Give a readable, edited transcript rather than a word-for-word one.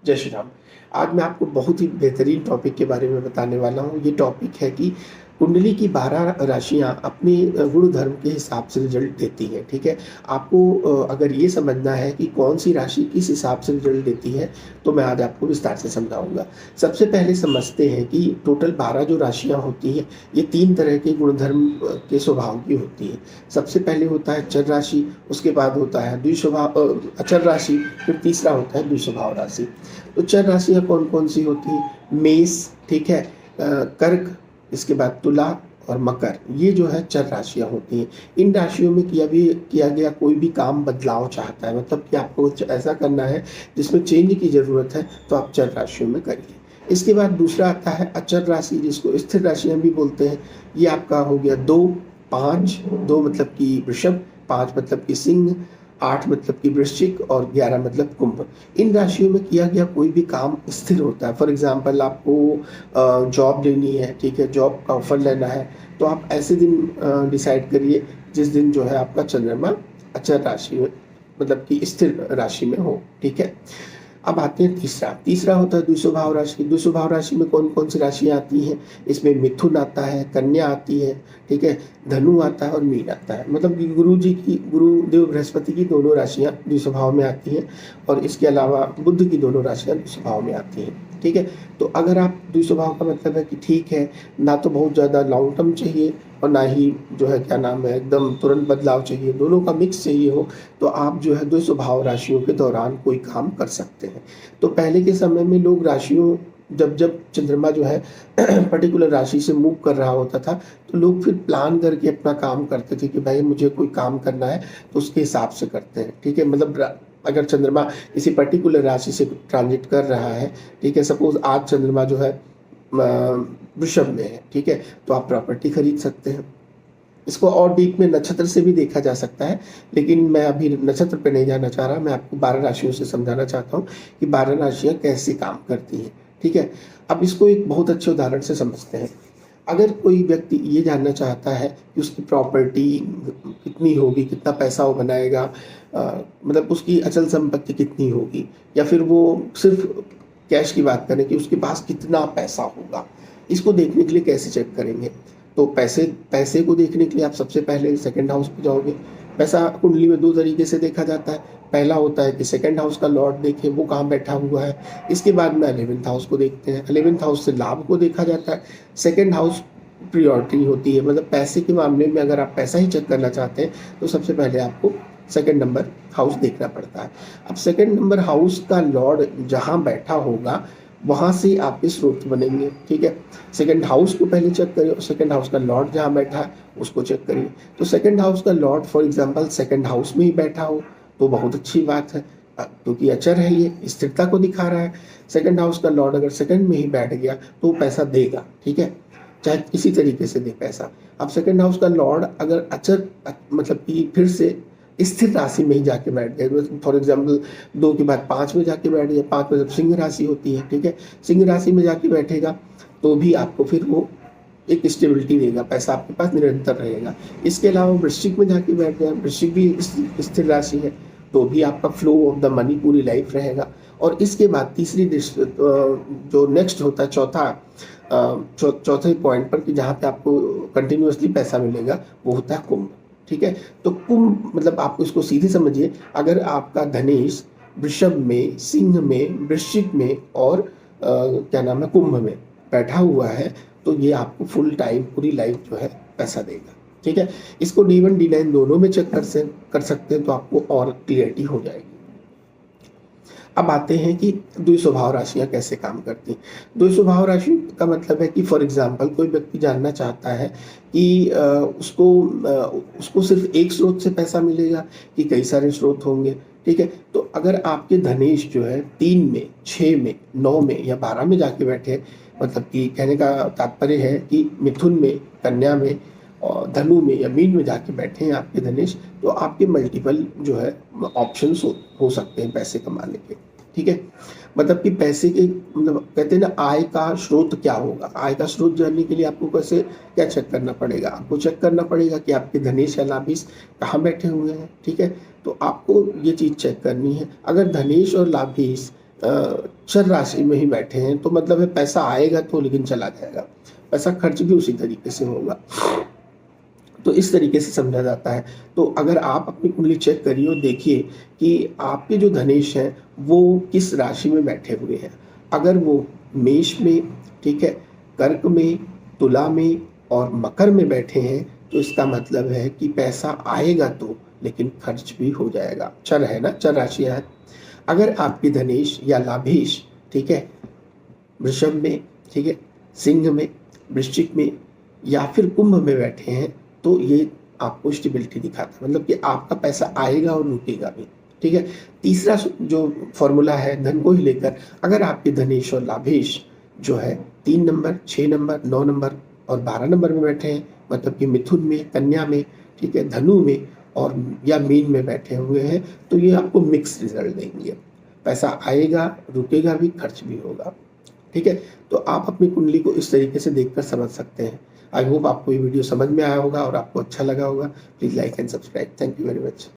जय श्री राम। आज मैं आपको बहुत ही बेहतरीन टॉपिक के बारे में बताने वाला हूँ। ये टॉपिक है कि कुंडली की 12 राशियाँ अपने गुण धर्म के हिसाब से रिजल्ट देती हैं। ठीक है, आपको अगर ये समझना है कि कौन सी राशि किस हिसाब से रिजल्ट देती है तो मैं आज आपको विस्तार से समझाऊंगा। सबसे पहले समझते हैं कि टोटल 12 जो राशियाँ होती हैं ये 3 तरह के गुणधर्म के स्वभाव की होती है। सबसे पहले होता है चर राशि, उसके बाद होता है द्विस्वभाव अचर राशि, फिर तीसरा होता है द्विस्वभाव राशि। तो चर राशियाँ कौन कौन सी होती हैं? मेष, ठीक है, कर्क, इसके बाद तुला और मकर, ये जो है चर राशियाँ होती हैं। इन राशियों में किया गया कोई भी काम बदलाव चाहता है, मतलब कि आपको कुछ ऐसा करना है जिसमें चेंज की ज़रूरत है, तो आप चर राशियों में करिए। इसके बाद दूसरा आता है अचर राशि, जिसको स्थिर राशियाँ भी बोलते हैं। ये आपका हो गया 2, 5, 2 मतलब कि वृषभ, 5 मतलब कि सिंह, 8 मतलब कि वृश्चिक और 11 मतलब कुंभ। इन राशियों में किया गया कोई भी काम स्थिर होता है। फॉर एग्जांपल आपको जॉब लेनी है, ठीक है, जॉब का ऑफर लेना है, तो आप ऐसे दिन डिसाइड करिए जिस दिन जो है आपका चंद्रमा अचर राशि में, मतलब कि स्थिर राशि में हो। ठीक है, अब आते हैं तीसरा होता है द्विस्वभाव राशि। द्विस्वभाव राशि में कौन कौन सी राशियाँ आती हैं? इसमें मिथुन आता है, कन्या आती है, ठीक है, धनु आता है और मीन आता है। मतलब कि गुरुदेव बृहस्पति की दोनों राशियाँ द्विस्वभाव में आती हैं और इसके अलावा बुध की दोनों राशियाँ द्विस्वभाव में आती हैं। ठीक है, तो अगर आप द्विस्वभाव का मतलब है कि ठीक है, ना तो बहुत ज़्यादा लॉन्ग टर्म चाहिए और ना ही जो है क्या नाम है एकदम तुरंत बदलाव चाहिए, दोनों का मिक्स चाहिए हो, तो आप जो है द्विस्वभाव राशियों के दौरान कोई काम कर सकते हैं। तो पहले के समय में लोग राशियों, जब जब चंद्रमा जो है पर्टिकुलर राशि से मूव कर रहा होता था, तो लोग फिर प्लान करके अपना काम करते थे कि भाई मुझे कोई काम करना है तो उसके हिसाब से करते हैं। ठीक है, मतलब अगर चंद्रमा किसी पर्टिकुलर राशि से ट्रांजिट कर रहा है, ठीक है, सपोज आज चंद्रमा जो है वृषभ में है, ठीक है, तो आप प्रॉपर्टी खरीद सकते हैं। इसको और डीप में नक्षत्र से भी देखा जा सकता है, लेकिन मैं अभी नक्षत्र पे नहीं जाना चाह रहा। मैं आपको 12 राशियों से समझाना चाहता हूँ कि 12 राशियाँ कैसे काम करती हैं। ठीक है, अब इसको एक बहुत अच्छे उदाहरण से समझते हैं। अगर कोई व्यक्ति ये जानना चाहता है कि उसकी प्रॉपर्टी कितनी होगी, कितना पैसा वो बनाएगा, मतलब उसकी अचल संपत्ति कितनी होगी, या फिर वो सिर्फ कैश की बात करें कि उसके पास कितना पैसा होगा, इसको देखने के लिए कैसे चेक करेंगे? तो पैसे को देखने के लिए आप सबसे पहले सेकंड हाउस पे जाओगे। पैसा कुंडली में 2 तरीके से देखा जाता है। पहला होता है कि सेकंड हाउस का लॉर्ड देखें वो कहाँ बैठा हुआ है। इसके बाद में 11th हाउस को देखते हैं। 11th हाउस से लाभ को देखा जाता है। सेकंड हाउस प्रियोरिटी होती है, मतलब पैसे के मामले में अगर आप पैसा ही चेक करना चाहते हैं तो सबसे पहले आपको सेकंड नंबर हाउस देखना पड़ता है। अब सेकंड नंबर हाउस का लॉर्ड जहाँ बैठा होगा वहाँ से आपके स्रोत बनेंगे। ठीक है, सेकंड हाउस को पहले चेक करिए और सेकंड हाउस का लॉर्ड जहाँ बैठा है उसको चेक करिए। तो सेकंड हाउस का Lord for example second house में ही बैठा हो तो बहुत अच्छी बात है, क्योंकि अचर है, ये स्थिरता को दिखा रहा है। सेकंड हाउस का लॉर्ड अगर सेकंड में ही बैठ गया तो पैसा देगा, ठीक है, चाहे किसी तरीके से दे पैसा। अब सेकंड हाउस का लॉर्ड अगर अचर, मतलब कि फिर से स्थिर राशि में ही जाके बैठ गए, फॉर एग्जाम्पल 2 के बाद 5 में जाके बैठ गया, 5 में जब सिंह राशि होती है, ठीक है, सिंह राशि में जाके बैठेगा तो भी आपको फिर वो एक स्टेबिलिटी देगा, पैसा आपके पास निरंतर रहेगा। इसके अलावा वृश्चिक में जाके बैठ गया, वृश्चिक भी स्थिर राशि है, तो भी आपका फ्लो ऑफ द मनी पूरी लाइफ रहेगा। और इसके बाद तीसरी दृष्टि जो नेक्स्ट होता है चौथे पॉइंट पर कि जहाँ पे आपको कंटिन्यूअसली पैसा मिलेगा, वो होता है कुंभ। ठीक है, तो कुंभ मतलब आपको इसको सीधे समझिए, अगर आपका धनेश वृषभ में, सिंह में, वृश्चिक में और क्या नाम है कुंभ में बैठा हुआ है, तो ये आपको फुल टाइम पूरी लाइफ जो है पैसा देगा। ठीक है, इसको D1 D9 दोनों में चेक कर सकते हैं, तो आपको और क्लियरिटी हो जाएगी। अब आते हैं कि द्विस्वभाव राशियाँ कैसे काम करती हैं। द्विस्वभाव राशि का मतलब है कि फॉर एग्जांपल कोई व्यक्ति जानना चाहता है कि उसको सिर्फ एक स्रोत से पैसा मिलेगा कि कई सारे स्रोत होंगे। ठीक है, तो अगर आपके धनेश जो है 3 में, 6 में, 9 में या 12 में जाके बैठे, मतलब कि कहने का तात्पर्य है कि मिथुन में, कन्या में और धनु में या मीन में जाके बैठे हैं आपके धनेश, तो आपके मल्टीपल जो है ऑप्शंस हो सकते हैं पैसे कमाने के। ठीक है, मतलब कि पैसे के, मतलब कहते हैं ना, आय का स्रोत क्या होगा। आय का स्रोत जानने के लिए आपको कैसे क्या चेक करना पड़ेगा? आपको चेक करना पड़ेगा कि आपके धनेश या लाभीश कहाँ बैठे हुए हैं। ठीक है, तो आपको ये चीज़ चेक करनी है। अगर धनेश और लाभीश चर राशि में ही बैठे हैं, तो मतलब है पैसा आएगा तो लेकिन चला जाएगा, पैसा खर्च भी उसी तरीके से होगा। तो इस तरीके से समझा जाता है। तो अगर आप अपनी कुंडली चेक करिए और देखिए कि आपके जो धनेश हैं वो किस राशि में बैठे हुए हैं। अगर वो मेष में, ठीक है, कर्क में, तुला में और मकर में बैठे हैं, तो इसका मतलब है कि पैसा आएगा तो लेकिन खर्च भी हो जाएगा। चर है ना, चर राशियां हैं। अगर आपके धनेश या लाभेश, ठीक है, वृषभ में, ठीक है, सिंह में, वृश्चिक में या फिर कुंभ में बैठे हैं, तो ये आपको स्टेबिलिटी दिखाता है, मतलब कि आपका पैसा आएगा और रुकेगा भी। ठीक है। तीसरा जो फॉर्मूला है धन को ही लेकर, अगर आपके धनेश और लाभेश जो है 3 नंबर, 6 नंबर, 9 नंबर और 12 नंबर में बैठे हैं, मतलब कि मिथुन में, कन्या में, ठीक है, धनु में और या मीन में बैठे हुए हैं, तो ये आपको मिक्स रिजल्ट देंगे। पैसा आएगा, रुकेगा भी, खर्च भी होगा। ठीक है। तो आप अपनी कुंडली को इस तरीके से देखकर समझ सकते हैं। आई होप आपको ये वीडियो समझ में आया होगा और आपको अच्छा लगा होगा। Please like and subscribe. Thank you very much.